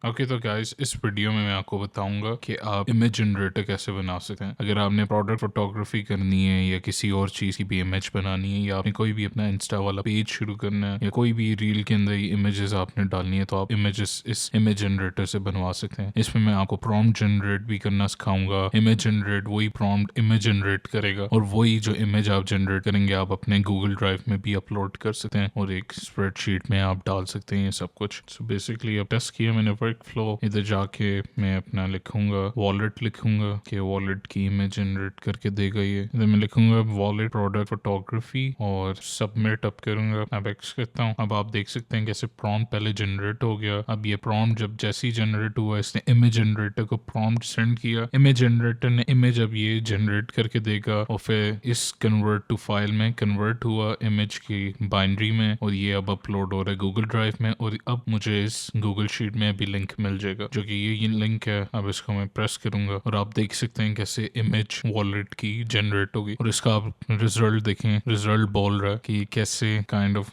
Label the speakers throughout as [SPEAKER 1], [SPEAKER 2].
[SPEAKER 1] Okay तो guys इस video में मैं आपको बताऊंगा कि आप इमेज जनरेटर कैसे बना सकते हैं। अगर आपने प्रोडक्ट फोटोग्राफी करनी है या किसी और चीज़ की भी इमेज बनानी है या आपने कोई भी अपना इंस्टा वाला पेज शुरू करना है या कोई भी रील के अंदर इमेजेस आपने डालनी है तो आप इमेजेस इस इमेज जनरेटर से बनवा सकते हैं। इसमें मैं आपको प्रॉम्प्ट जनरेट भी करना सिखाऊंगा। इमेज जनरेट वही प्रॉम्प्ट इमेज जनरेट करेगा और वही जो इमेज आप जनरेट करेंगे आप अपने गूगल ड्राइव में भी अपलोड कर सकते हैं और एक स्प्रेडशीट में आप डाल सकते हैं ये सब कुछ। सो बेसिकली अब टेस्ट किया मैंने वर्क फ्लो। इधर जाके मैं अपना लिखूंगा वॉलेट, लिखूंगा कि वॉलेट की इमेज जनरेट करके देगा ये। इधर मैं लिखूंगा वॉलेट प्रोडक्ट फोटोग्राफी और सबमिट अप करूंगा। अब एक्स करता हूँ। अब आप देख सकते हैं कैसे प्रॉम्प्ट पहले जनरेट हो गया। अब ये प्रॉम्प्ट जब जैसे ही जनरेट हुआ इसने इमेज जनरेटर को प्रॉम्प्ट सेंड किया। इमेज जनरेटर ने इमेज अब ये जनरेट करके देगा और फिर इस कन्वर्ट टू फाइल में कन्वर्ट हुआ इमेज की बाइनरी में और ये अब अपलोड हो रहा है गूगल ड्राइव में। और अब मुझे इस गूगल शीट में भी लिंक मिल जाएगा जो कि ये लिंक है। अब इसको मैं प्रेस करूंगा और आप देख सकते हैं कैसे इमेज वॉलेट की जनरेट होगी और इसका आप रिजल्ट देखें। रिजल्ट बोल रहा है कि कैसे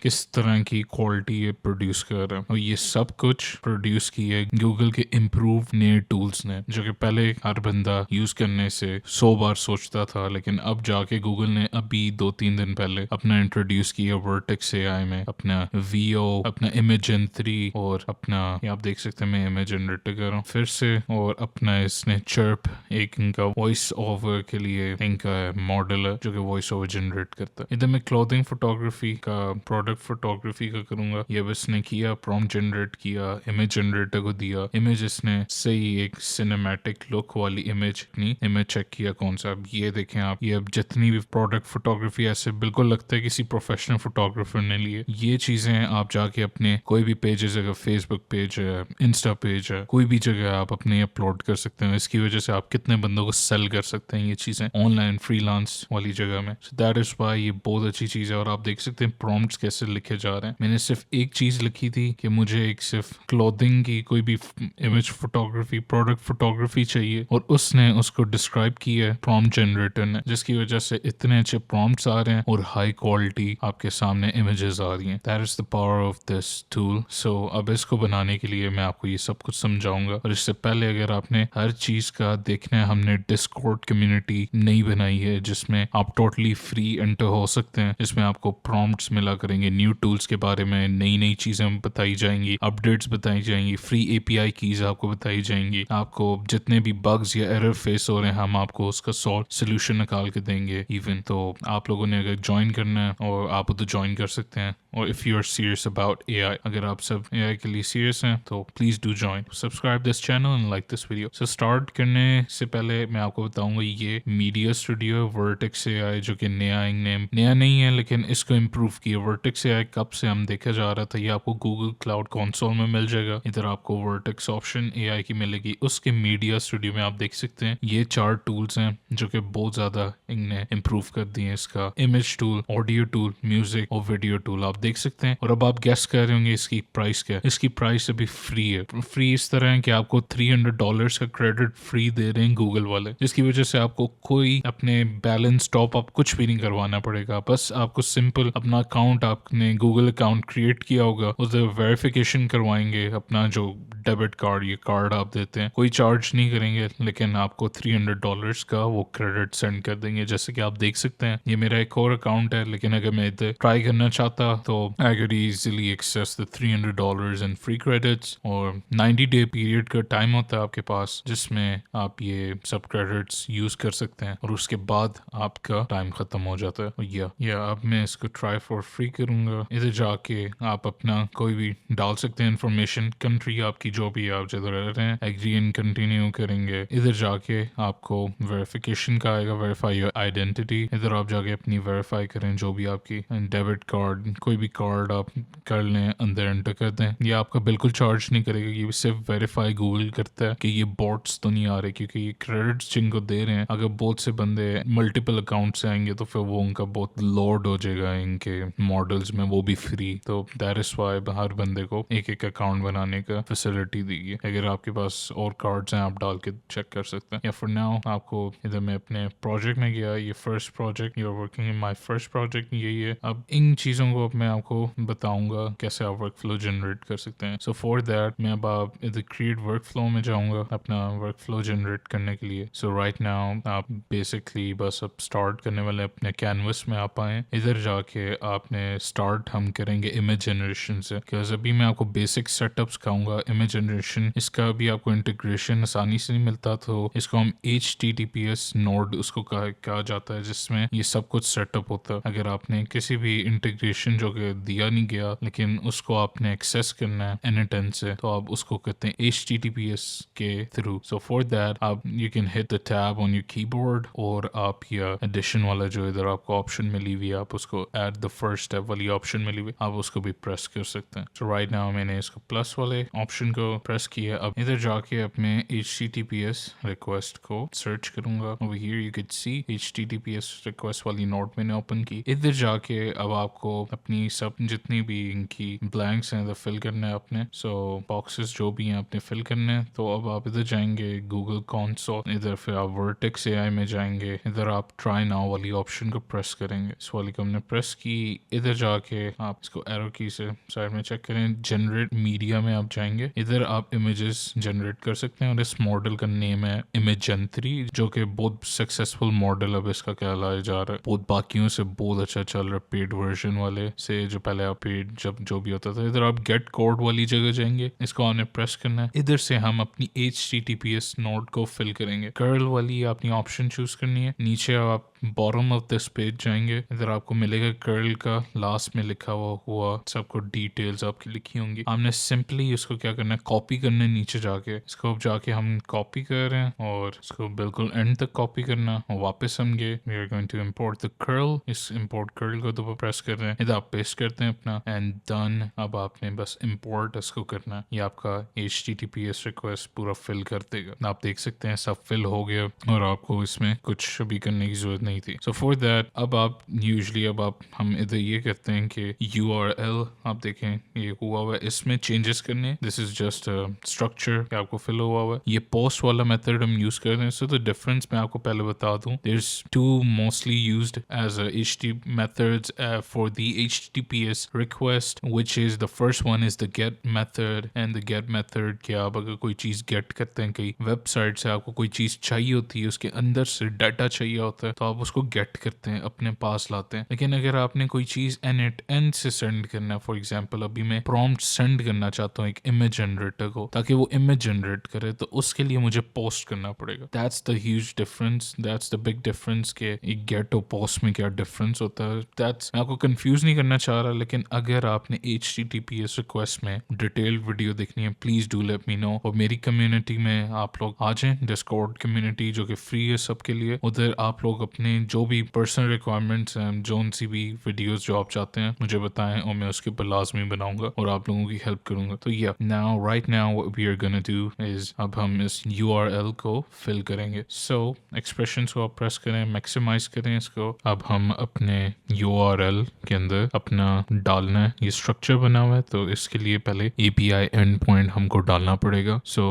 [SPEAKER 1] किस तरह की क्वालिटी ये प्रोड्यूस कर रहा है और ये सब कुछ प्रोड्यूस किया है गूगल के इम्प्रूव नए टूल्स ने जो कि पहले हर बंदा यूज करने से 100 बार सोचता था, लेकिन अब जाके गूगल ने अभी 2-3 दिन पहले अपना इंट्रोड्यूस किया वर्टेक्स एआई में अपना वीओ, अपना इमेजन 3 और अपना ये आप देख सकते हैं मैं इमेज जनरेट कर रहा हूँ फिर से। और अपना इसने चर्प एक इनका वॉइस ओवर के लिए इनका मॉडल है जो कि वॉइस ओवर जनरेट करता है। इधर मैं क्लोथिंग फोटोग्राफी का प्रोडक्ट फोटोग्राफी का करूंगा। ये बस ने किया प्रॉम्प्ट जनरेट किया, इमेज जनरेटर को दिया, इमेज इसने सही एक सिनेमैटिक लुक वाली इमेज इमेज चेक किया कौन सा। अब ये देखें आप, ये अब जितनी भी प्रोडक्ट फोटोग्राफी ऐसे बिल्कुल लगता है किसी प्रोफेशनल फोटोग्राफर ने लिए। ये चीजें आप जाके अपने कोई भी पेजेस, अगर फेसबुक पेज है, इंस्टा पेज है, कोई भी जगह आप अपने अपलोड कर सकते हैं। इसकी वजह से आप कितने बंदों को सेल कर सकते हैं ये चीजें ऑनलाइन फ्रीलांस वाली जगह में। सो दैट इज वाई ये बहुत अच्छी चीज है। और आप देख सकते हैं प्रॉम्प्ट्स कैसे लिखे जा रहे हैं। मैंने सिर्फ एक चीज लिखी थी कि मुझे एक सिर्फ क्लोथिंग की कोई भी इमेज फोटोग्राफी प्रोडक्ट फोटोग्राफी चाहिए और उसने उसको डिस्क्राइब किया है प्रॉम्प्ट जनरेटर ने, जिसकी वजह से इतने अच्छे प्रॉम्प्ट्स आ रहे हैं और हाई क्वालिटी आपके सामने इमेजेस आ रही हैं। That is the power of this tool. So अब इसको बनाने के लिए मैं आपको ये सब कुछ समझाऊंगा। और इससे पहले अगर आपने हर चीज का देखना है, हमने डिस्कॉर्ड कम्युनिटी नई बनाई है जिसमें आप टोटली फ्री एंटर हो सकते हैं, जिसमें आपको प्रॉम्प्ट्स मिला करेंगे, न्यू टूल्स के बारे में नई नई चीजें बताई जाएंगी, अपडेट्स बताई जाएंगी, फ्री एपीआई कीज आपको बताई जाएंगी। आपको जितने भी बग्स या एरर फेस हो रहे हैं हम आपको उसका सॉल्व सोल्यूशन निकाल के देंगे इवन। तो आप लोगों ने अगर ज्वाइन करना है और आप तो ज्वाइन कर सकते हैं। और if you are serious about AI, अगर आप सब एआई के लिए सीरियस हैं तो please do join, subscribe this channel and like this video. So start करने से पहले मैं आपको बताऊंगा ये मीडिया स्टूडियो वर्टेक्स एआई जो कि नया नहीं है लेकिन इसको इम्प्रूव किया। वर्टेक्स एआई कब से हम देखा जा रहा था, ये आपको गूगल क्लाउड कंसोल में मिल जाएगा। इधर आपको वर्टेक्स ऑप्शन एआई की मिलेगी, उसके मीडिया स्टूडियो में आप देख सकते हैं ये 4 टूल्स हैं जो कि बहुत ज़्यादा इनने इम्प्रूव कर दिए। इसका image tool, audio tool, music और वीडियो टूल आप देख सकते हैं। और अब आप गेस कर रहे होंगे इसकी प्राइस क्या है। इसकी प्राइस अभी फ्री है। फ्री इस तरह है कि आपको $300 का क्रेडिट फ्री दे रहे हैं गूगल वाले, जिसकी वजह से आपको कोई अपने बैलेंस टॉप अप कुछ भी नहीं करवाना पड़ेगा। बस आपको सिंपल अपना अकाउंट, आपने गूगल अकाउंट क्रिएट किया होगा, उसे वेरिफिकेशन करवाएंगे अपना जो डेबिट कार्ड, ये कार्ड आप देते हैं, कोई चार्ज नहीं करेंगे लेकिन आपको $300 का वो क्रेडिट सेंड कर देंगे। जैसे कि आप देख सकते हैं ये मेरा एक और अकाउंट है, लेकिन अगर मैं इधर ट्राई करना चाहता तो I could easily access the $300 in free credits. और 90 डे पीरियड का टाइम होता है आपके पास जिसमें आप ये सब क्रेडिट्स यूज कर सकते हैं और उसके बाद आपका टाइम खत्म हो जाता है। या अब मैं इसको ट्राई फॉर फ्री करूंगा। इधर जाके आप अपना कोई भी डाल सकते हैं इंफॉर्मेशन, कंट्री आपकी जो भी आप जिधर रह रहे हैं, एग्री एंड कंटिन्यू करेंगे। इधर जाके आपको वेरिफिकेशन का आएगा, वेरीफाई योर आइडेंटिटी। इधर आप जाके अपनी वेरीफाई करें जो भी आपकी डेबिट कार्ड, कोई भी कार्ड आप कर लें, अंदर एंटर कर दें। ये आपका बिल्कुल चार्ज नहीं करेगा, ये सिर्फ वेरीफाई गूगल करता है कि ये बॉट्स तो नहीं आ रहे, क्योंकि ये क्रेडिट्स जिनको दे रहे हैं अगर बहुत से बंदे मल्टीपल अकाउंट से आएंगे तो फिर वो उनका बहुत लोड हो जाएगा इनके मॉडल्स में, वो भी फ्री। तो दैट इज वाई हर बंदे को एक एक अकाउंट बनाने का फैसिलिटी दी है। अगर आपके पास और कार्ड्स हैं आप डाल के चेक कर सकते हैं। या फॉर नाउ आपको इधर मैं अपने प्रोजेक्ट में गया, ये first project, you are working in my first project, यही है। अब इन चीज़ों को अब मैं आपको बताऊंगा कैसे आप वर्क फ्लो जनरेट कर सकते हैं। सो फॉर दैट मैं अब आप इधर क्रिएट वर्क फ्लो में जाऊंगा अपना वर्क फ्लो जनरेट करने के लिए। सो राइट नाउ आप बेसिकली बस अब स्टार्ट करने वाले अपने कैनवस में आप आए। इधर जाके आपने स्टार्ट हम करेंगे इमेज जनरेशन से, बिकॉज अभी मैं आपको बेसिक सेटअप सिखाऊंगा इमेज जनरेशन। इसका भी आपको इंटीग्रेशन आसानी से नहीं मिलता, तो इसको हम HTTPS नोड उसको कहा जाता है, जिसमें ये सब कुछ सेटअप होता है। अगर आपने किसी भी इंटीग्रेशन जो कि दिया नहीं गया लेकिन उसको आपने एक्सेस करना है N10 से, तो आप उसको कहते हैं HTTPS के थ्रू। सो फॉर दैट आप you can hit the tab on your keyboard, और आप या एडिशन वाला जो इधर आपको ऑप्शन मिली हुई है, आप उसको एड द फर्स्ट स्टेप वाली ऑप्शन मिली हुई, आप उसको भी प्रेस कर सकते हैं। सो राइट नाउ मैंने इसको प्लस वाले ऑप्शन को प्रेस किया। अब इधर जाके अपने HTTPS रिक्वेस्ट को सर्च करूंगा। Over here you can C HTTPS request वाली नोट मैंने ओपन की। इधर जाके अब आपको अपनी सब जितनी भी इनकी ब्लैंक्स हैं फिल करने हैं आपने। सो बॉक्सेस जो भी हैं आपने फिल करने हैं। तो अब आप इधर जाएंगे गूगल कंसोल, इधर फिर आप वर्टेक्स AI में जाएंगे। इधर आप ट्राई नाउ वाली ऑप्शन को प्रेस करेंगे। इस वाली को हमने प्रेस की। इधर जाके आप इसको एरो की से साइड में चेक करें, जनरेट मीडिया में आप जाएंगे। इधर आप इमेजेस जनरेट कर सकते हैं और इस मॉडल का नेम है इमेजन 3, जो कि बहुत सक्सेसफुल मॉडल अब इसका कहलाया जा रहा है। बहुत बाकियों से बहुत अच्छा चल रहा है, पेड वर्जन वाले से, जो पहले आप पेड जब जो भी होता था। इधर आप गेट कोड वाली जगह जाएंगे, इसको आपने प्रेस करना है। इधर से हम अपनी HTTPS नोड को फिल करेंगे। कर्ल वाली आपनी ऑप्शन चूज करनी है। नीचे आप बॉटम ऑफ दिस पेज जाएंगे, इधर आपको मिलेगा कर्ल का लास्ट में लिखा हुआ सबको डिटेल्स आपकी लिखी होंगी। हमने सिंपली उसको क्या करना है, कॉपी करना है नीचे जाके। इसको जाके हम कॉपी कर रहे हैं और इसको बिल्कुल एंड तक कॉपी करना और वापस हम गए we are going to import the curl. इस इंपोर्ट कर्ल को तो प्रेस कर रहे हैं, इधर आप पेस्ट करते हैं अपना एंड डन। अब आपने बस इंपोर्ट इसको करना है, ये आपका HTTPS रिक्वेस्ट पूरा फिल कर देगा। आप देख सकते हैं सब फिल हो गया और आपको इसमें कुछ भी करने की जरूरत नहीं थी। सो फॉर दैट अब आप यूजली अब आप हम इधर ये कहते हैं कि URL आप देखें ये हुआ हुआ है, इसमें चेंजेस करने। दिस इज जस्ट स्ट्रक्चर आपको फिल हुआ हुआ है। ये पोस्ट वाला मेथड हम यूज कर रहे हैं। सो द डिफरेंस मैं आपको पहले बता दूं, there is two mostly used as HTTP methods for the HTTPS request, which is the first one is the get method, and the get method कि आप अगर कोई चीज़ get करते हैं, कई वेबसाइट से आपको कोई चीज़ चाहिए होती है, उसके अंदर से डाटा चाहिए होता है, तो आप उसको get करते हैं, अपने पास लाते हैं। लेकिन अगर आपने कोई चीज़ N8N से सेंड करना है, फॉर एग्जाम्पल अभी मैं प्रॉम्प्ट सेंड करना चाहता हूँ एक इमेज जनरेटर को, ताकि वो इमेज जनरेट करे, तो उसके लिए मुझे पोस्ट करना पड़ेगा। That's the huge difference, that's the big difference के एक गेट और पोस्ट में क्या डिफरेंस होता है। दैट्स मैं आपको कंफ्यूज नहीं करना चाह रहा, लेकिन अगर आपने HTTPS रिक्वेस्ट में डिटेल्ड वीडियो देखनी है, please do let me know. और मेरी कम्युनिटी में आप लोग आ जाएं, डिस्कॉर्ड कम्युनिटी जो कि फ्री है सबके लिए। उधर आप लोग अपने जो भी पर्सनल रिक्वायरमेंट्स हैं, जो सी भी वीडियोस जो आप चाहते हैं मुझे बताएं, और मैं उसके ऊपर लाजमी बनाऊंगा और आप लोगों की हेल्प करूंगा। तो yeah now right now what we are gonna do is अब हम इस URL को फिल करेंगे। सो एक्सप्रेशंस को आप प्रेस करें, मैक्सिमाइज करें इसको। अब हम अपने URL के अंदर अपना डालना है, ये स्ट्रक्चर बना हुआ है, तो इसके लिए पहले API एंड पॉइंट हमको डालना पड़ेगा। सो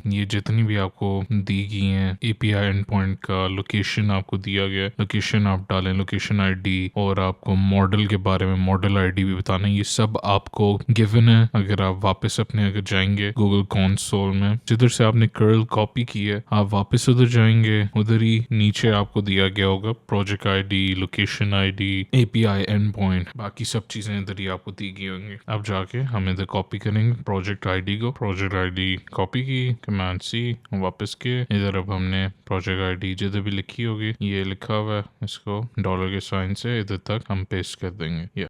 [SPEAKER 1] ये जितनी भी आपको दी गई हैं API एंड पॉइंट का लोकेशन आपको दिया गया है, लोकेशन आप डालें, लोकेशन ID, और आपको मॉडल के बारे में मॉडल ID भी बताना है। ये सब आपको गिवन है। अगर आप वापस अपने अगर जाएंगे गूगल कंसोल में, जिधर से आपने कर्ल कॉपी की है, आप वापस उधर जाएंगे, उधर ही नीचे आपको दिया गया होगा project ID, location ID, API and point, बाकी सब चीजें इधर ही आपको दी गई होंगी। अब जाके हम इधर कॉपी करेंगे प्रोजेक्ट ID को। प्रोजेक्ट ID कॉपी की, कमांड C, वापस के इधर अब हमने प्रोजेक्ट ID जिधर भी लिखी होगी, ये लिखा हुआ है, इसको डॉलर के साइन से इधर तक हम पेस्ट कर देंगे।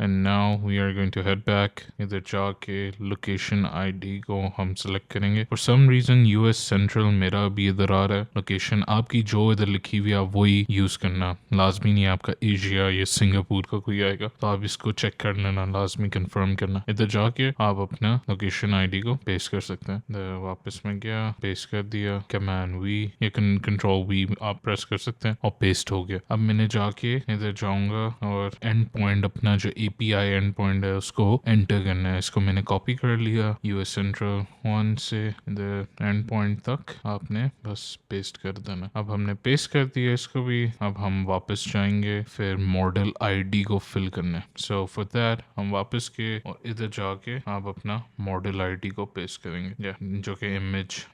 [SPEAKER 1] And now we are going to head back. इधर जाके लोकेशन ID को हम सेलेक्ट करेंगे। For some reason US Central मेरा भी इधर आ रहा है। लोकेशन आपकी जो इधर लिखी हुई है आप वही यूज़ करना, लाजमी नहीं आपका एशिया या सिंगापुर का कोई आएगा, तो आप इसको चेक कर लेना, लाजमी कंफर्म करना। इधर जाके आप अपना लोकेशन ID को पेस्ट कर सकते हैं। वापस में गया, पेस्ट कर दिया, कमांड V या कंट्रोल V आप प्रेस कर सकते हैं और पेस्ट हो गया। अब मैंने जाके इधर जाऊंगा और एंड पॉइंट अपना जो API एंड पॉइंट है उसको एंटर करना है। इसको मैंने कॉपी कर लिया US सेंट्रल 1 से द एंड पॉइंट तक आपने बस पेस्ट कर देना। अब हमने पेस्ट कर दिया इसको भी। अब हम वापस जाएंगे, फिर मॉडल आईडी को फिल करना है। सो फॉर दैट हम वापस के और इधर जाके आप अपना मॉडल आईडी को पेस्ट करेंगे, जो कि इमेज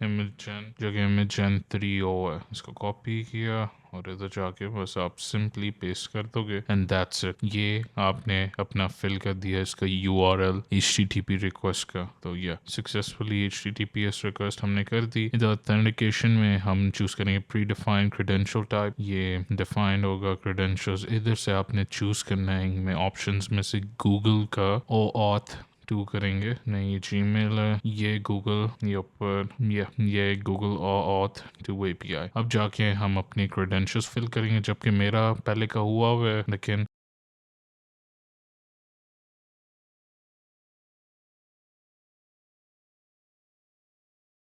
[SPEAKER 1] जेन 3O है। इसको कॉपी किया और इधर जाके बस आप सिंपली पेस्ट कर दोगे एंड दैट्स इट। ये आपने अपना फिल कर दिया इसका URL HTTP रिक्वेस्ट का। तो या सक्सेसफुली HTTPS रिक्वेस्ट हमने कर दी। इधर ऑथेंटिकेशन में हम चूज करेंगे प्री डिफाइंड क्रेडेंशियल टाइप। ये डिफाइंड होगा क्रेडेंशियल्स। इधर से आपने चूज करना है इनमें ऑप्शंस में से गूगल का OAuth 2 करेंगे। नहीं, ये जीमेल है, ये गूगल, ये ऊपर ये गूगल OAuth 2 API। अब जाके हम अपनी क्रेडेंशियल्स फिल करेंगे, जबकि मेरा पहले का हुआ है, लेकिन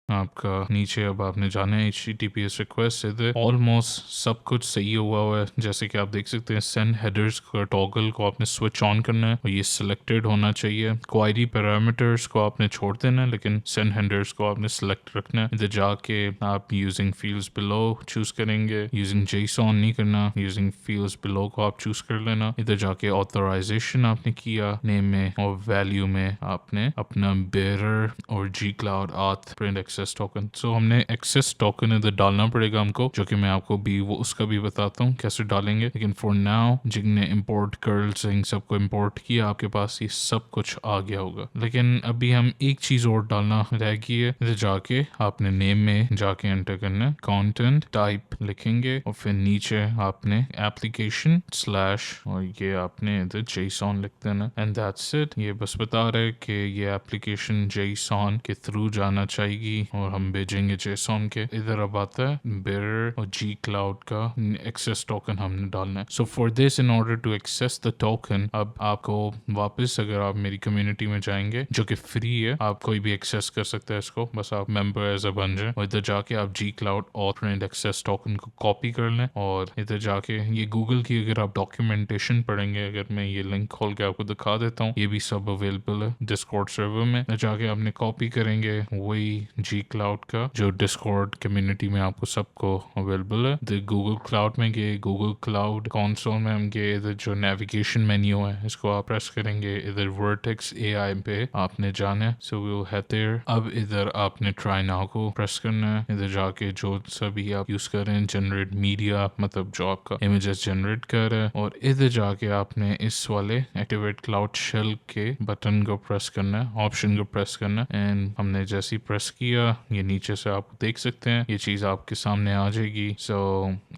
[SPEAKER 1] आपका नीचे अब आपने जाना है HTTPS रिक्वेस्ट से ऑलमोस्ट सब कुछ सही हुआ है। जैसे कि आप देख सकते हैं सेंड हेडर्स का टॉगल को आपने स्विच ऑन करना है और ये सिलेक्टेड होना चाहिए। क्वायरी पैरामीटर्स को आपने छोड़ देना है, लेकिन सेंड हेडर्स को आपने सिलेक्ट रखना है। इधर जाके आप यूजिंग फील्ड्स बिलो चूज करेंगे, यूजिंग JSON नहीं करना, यूजिंग फील्ड्स बिलो को आप चूज कर लेना। इधर जाके ऑथराइजेशन आपने किया, नेम में और वैल्यू में आपने अपना बेरर और Gcloud Auth print access token. So हमने एक्सेस टोकन इधर डालना पड़ेगा हमको, जो कि मैं आपको भी वो उसका भी बताता हूँ कैसे डालेंगे। लेकिन फॉर नाउ जिनने इम्पोर्ट कर्ल्स इन सबको इम्पोर्ट किया, आपके पास ये सब कुछ आ गया होगा। लेकिन अभी हम एक चीज और डालना रह गई है। इधर जाके आपने नेम में जाके एंटर करना है, कंटेंट टाइप लिखेंगे और फिर नीचे आपने एप्लीकेशन स्लैश और ये आपने इधर JSON लिख देना एंड दैट्स इट। ये बस बता रहे कि ये एप्लीकेशन JSON के थ्रू जाना चाहिए और हम भेजेंगे JSON के। इधर अब आता है बेरर और Gcloud का एक्सेस टोकन हमने डालना है। So for this, in order to access the token, अब आपको वापस अगर आप मेरी कम्युनिटी में जाएंगे जो कि फ्री है, आप कोई भी एक्सेस कर सकते हैं इसको, बस आप मेंबर एज अ बन जाए और इधर जाके आप Gcloud Auth print access token को कॉपी कर लें और इधर जाके ये गूगल की अगर आप डॉक्यूमेंटेशन पढ़ेंगे, अगर मैं ये लिंक खोल के आपको दिखा देता हूँ, ये भी सब अवेलेबल है डिस्कॉर्ड सर्वर में। जाके आपने कॉपी करेंगे वही Gcloud का जो डिस्कॉर्ड कम्युनिटी में आपको सबको अवेलेबल है। इधर गूगल क्लाउड में गए, गूगल क्लाउड कंसोल में हम गए, इधर जो नेविगेशन मेन्यू है इसको आप प्रेस करेंगे। इधर वर्टेक्स AI पे आपने जाना है, so we will head there. अब इधर आपने ट्राई नाउ को प्रेस करना है। इधर जाके जो सभी आप यूज कर रहे हैं, जनरेट मीडिया, मतलब जो आपका इमेजेस जनरेट कर रहा है, और इधर जाके आपने इस वाले एक्टिवेट क्लाउड शेल के बटन को प्रेस करना है, ऑप्शन को प्रेस करना है। एंड हमने जैसे ही प्रेस किया, ये नीचे से आप देख सकते हैं ये चीज आपके सामने आ जाएगी। सो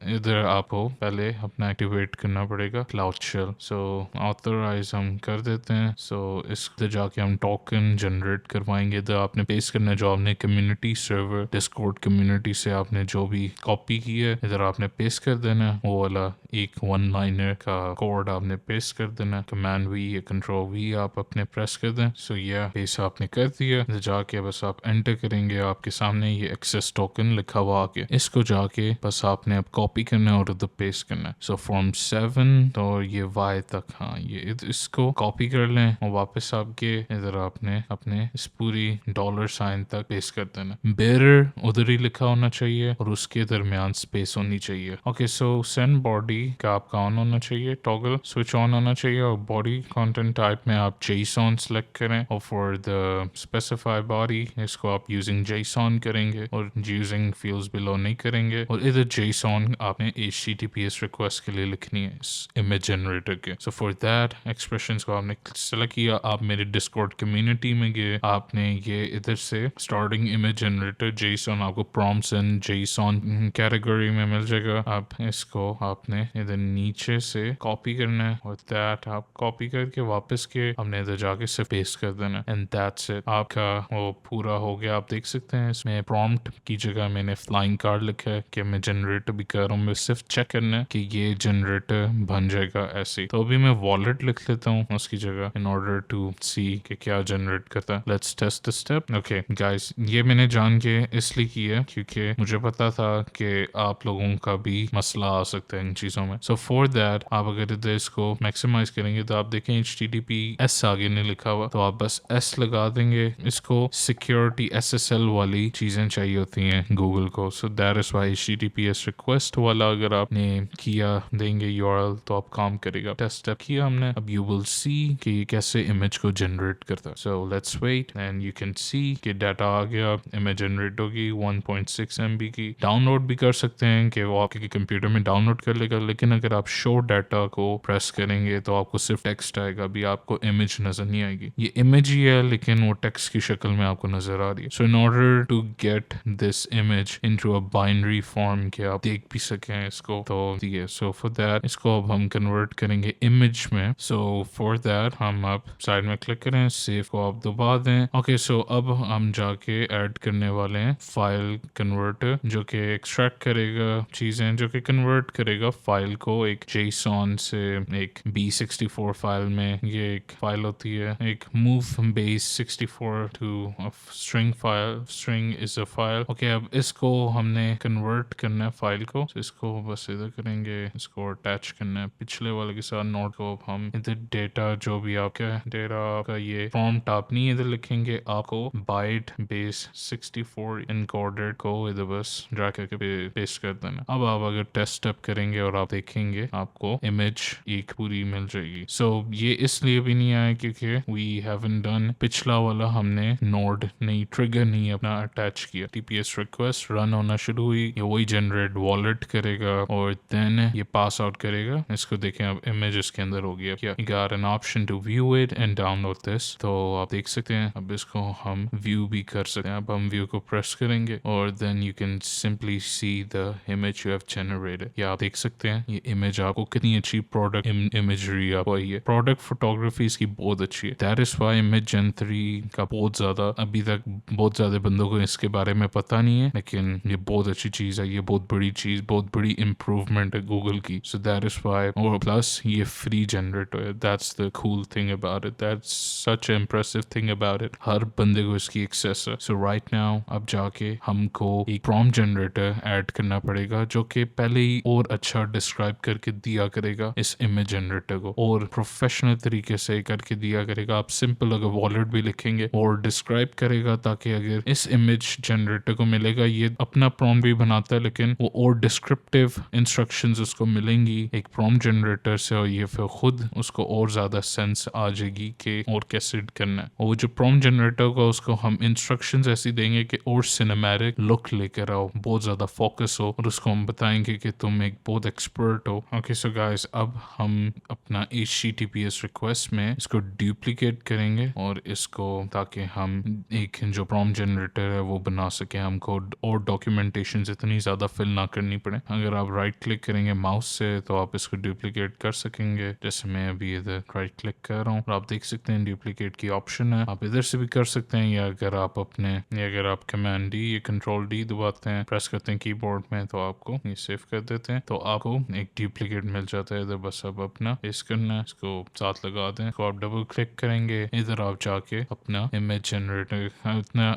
[SPEAKER 1] इधर आपको पहले अपना एक्टिवेट करना पड़ेगा क्लाउड शेल। सो ऑथराइज हम कर देते हैं। सो इस जाके हम टोकन जनरेट करवाएंगे। इधर आपने पेस्ट करना है जो आपने कम्युनिटी सर्वर डिस्कॉर्ड कम्युनिटी से आपने जो भी कॉपी की है, इधर आपने पेस्ट कर देना है। वो वाला एक 1 लाइनर का कोड आपने पेस्ट कर देना, कमांड V या कंट्रोल V आप अपने प्रेस कर दें। सो ये पेस्ट आपने कर दिया। इधर जाके बस आप एंटर करेंगे, आपके सामने ये एक्सेस टोकन लिखा हुआ आके, इसको जाके बस आपने अब कॉपी करना है और उधर पेस्ट करना है। सो फ्रॉम 7 तो ये Y तक, हाँ ये इसको कॉपी कर लें और वापस आपके इधर आपने अपने इस पूरी $साइन तक पेस्ट कर देना। बेरर उधर ही लिखा होना चाहिए और उसके दरमियान स्पेस होनी चाहिए। ओके, सो सेंड बॉडी का आपका ऑन होना चाहिए, टॉगल स्विच ऑन होना चाहिए, और बॉडी कंटेंट टाइप में आप JSON सेलेक्ट करें और फॉर द स्पेसिफाई बॉडी इसको आप यूजिंग JSON करेंगे और यूजिंग फील्ड्स बिलो नहीं करेंगे। और इधर JSON आपने HTTPS रिक्वेस्ट के लिए लिखनी है इस इमेज जनरेटर के। सो फॉर दैट एक्सप्रेशंस को आपने सेलेक्ट किया, आप मेरे डिस्कॉर्ड कम्युनिटी में गए, आपने ये इधर से स्टार्टिंग इमेज जनरेटर JSON आपको प्रॉम्प्ट्स एंड JSON कैटेगरी में मिल जाएगा। आप इसको आपने इधर नीचे से कॉपी करना है और दैट आप कॉपी करके वापस के हमने इधर जाके से पेस्ट कर देना एंड दैट्स इट। आपका वो पूरा हो गया। आप देख सकते हैं इसमें प्रॉम्प्ट की जगह मैंने फ्लाइंग कार लिखा है कि मैं जनरेटर भी कर रहा हूँ, मैं सिर्फ चेक करना है कि ये जनरेटर बन जाएगा ऐसे ही। तो अभी मैं वॉलेट लिख लेता हूँ उसकी जगह इन ऑर्डर टू सी कि क्या जनरेट करता है। Let's test the step. Okay guys, ये मैंने जान के इसलिए किया क्योंकि मुझे पता था कि आप लोगों का भी मसला आ सकता है इन चीज़ों में। सो फॉर दैट आप अगर इधर इसको मैक्सिमाइज करेंगे तो आप देखें HTTPS आगे नहीं लिखा हुआ, तो आप बस S लगा देंगे। इसको सिक्योरिटी SSL वाली चीज़ें चाहिए होती हैं गूगल को, so that is why HTTPS request वाला अगर आपने किया देंगे URL तो आप काम करेगा। टेस्ट स्टेप किया हमने, अब यू विल सी कि ये कैसे इमेज को जनरेट करता है। So let's wait and you can see कि डाटा आ गया, इमेज जनरेट होगी 1.6 MB की। डाउनलोड भी कर सकते हैं कि वो आपके कंप्यूटर में डाउनलोड कर लेगा, लेकिन अगर आप शो डाटा को प्रेस करेंगे तो आपको सिर्फ टेक्स्ट आएगा, अभी आपको इमेज नजर नहीं आएगी। ये इमेज ही है लेकिन वो टेक्स्ट की शक्ल में आपको नजर आ रही है। So in order to get this image into a binary form के आप देख भी सकें इसको, तो ये सो फॉर दैट इसको अब हम कन्वर्ट करेंगे इमेज में। सो फॉर दैट हम अब साइड में क्लिक करें, सेव को आप दबा दें। ओके सो अब हम जाके ऐड करने वाले हैं फाइल कन्वर्टर, जो कि एक्सट्रैक्ट करेगा चीजें, जो कि कन्वर्ट करेगा फाइल को एक JSON से एक B64 फाइल में। ये एक फाइल होती है, एक move base 64 to a string file, string is a file। Okay अब इसको हमने कन्वर्ट करना है फाइल को, तो इसको बस इधर करेंगे, इसको अटैच करना है पिछले वाले के साथ नोट को। अब हम इधर डेटा जो भी आपका डेटा का ये प्रॉम्प्ट आप नहीं इधर लिखेंगे, आपको बाइट बेस 64 इनकोडेड को इधर बस ड्रैग करके पेस्ट कर देना। अब आप अगर टेस्ट स्टेप करेंगे और आप देखेंगे आपको इमेज एक पूरी मिल जाएगी। सो ये इसलिए भी नहीं आया क्योंकि वी हैवंट डन, पिछला वाला हमने नोड नहीं, ट्रिगर नहीं अपना अटैच किया। TPS रिक्वेस्ट रन होना शुरू हुई, ये वही जनरेट वॉलेट करेगा और देन ये पास आउट करेगा। इसको देखें अब इमेज इसके अंदर हो गया। क्या got an option to view it and download this, तो आप देख सकते हैं अब इसको हम व्यू भी कर सकते हैं। अब हम व्यू को प्रेस करेंगे और then you can simply see the image you have generated. या आप देख सकते हैं ये इमेज आपको कितनी अच्छी प्रोडक्ट इमेजरी आपको आई है। प्रोडक्ट फोटोग्राफी इसकी बहुत अच्छी है। दैट इज वाई इमेज जेन 3 का बहुत ज्यादा अभी तक बहुत ज्यादा बंदों को इसके बारे में पता नहीं है, लेकिन ये बहुत अच्छी चीज है, ये बहुत बड़ी चीज, बहुत बड़ी इम्प्रूवमेंट है गूगल की। सो दैट इज वाई, और प्लस ये फ्री जनरेटर है। That's the cool thing about it, that's such impressive thing about it. हर बंदे को इसकी एक्सेस है। सो राइट नाउ अब जाके हमको एक प्रॉम्प्ट जनरेटर ऐड करना पड़ेगा जो कि पहले ही और अच्छा डिस्क्राइब करके दिया करेगा इस इमेज जनरेटर को, और प्रोफेशनल तरीके से करके दिया करेगा। आप सिंपल अगर वॉलेट भी लिखेंगे और डिस्क्राइब करेगा, ताकि अगर इस इमेज जनरेटर को मिलेगा, ये अपना प्रॉम्प्ट भी बनाता है लेकिन वो और डिस्क्रिप्टिव इंस्ट्रक्शंस उसको मिलेंगी एक प्रॉम्प्ट जनरेटर से, और ये फिर खुद उसको और ज्यादा सेंस आ जाएगी कि और कैसे करना है। और वो जो प्रॉम्प्ट जनरेटर होगा उसको हम इंस्ट्रक्शंस ऐसी देंगे कि और सिनेमैटिक लुक लेकर आओ, बहुत ज्यादा फोकस हो, और उसको हम बताएंगे कि तुम एक बहुत एक्सपर्ट हो। ओके सो गाइस, अब हम अपना HTTPS रिक्वेस्ट में इसको डुप्लीकेट करेंगे और इसको, ताकि हम एक जो प्रॉम्प्ट जनरेटर है वो बना सके, हमको और डॉक्यूमेंटेशन इतनी ज्यादा फिल ना करनी पड़े। अगर आप राइट क्लिक करेंगे माउस से तो आप इसको डुप्लीकेट कर सकेंगे, जैसे मैं अभी इधर राइट क्लिक कर रहा हूँ और आप देख सकते हैं डुप्लीकेट की ऑप्शन है। आप इधर से भी कर सकते हैं, या अगर आप अगर आप कमांड डी या कंट्रोल डी दबाते हैं, प्रेस करते हैं कीबोर्ड में, तो आपको ये सेव कर देते हैं, तो आपको एक डुप्लीकेट मिल जाता है। इधर बस अब अपना पेस्ट करना है, इसको साथ लगा दें। इसको आप डबल क्लिक करेंगे, इधर आप जाके अपना इमेज जनरेटर,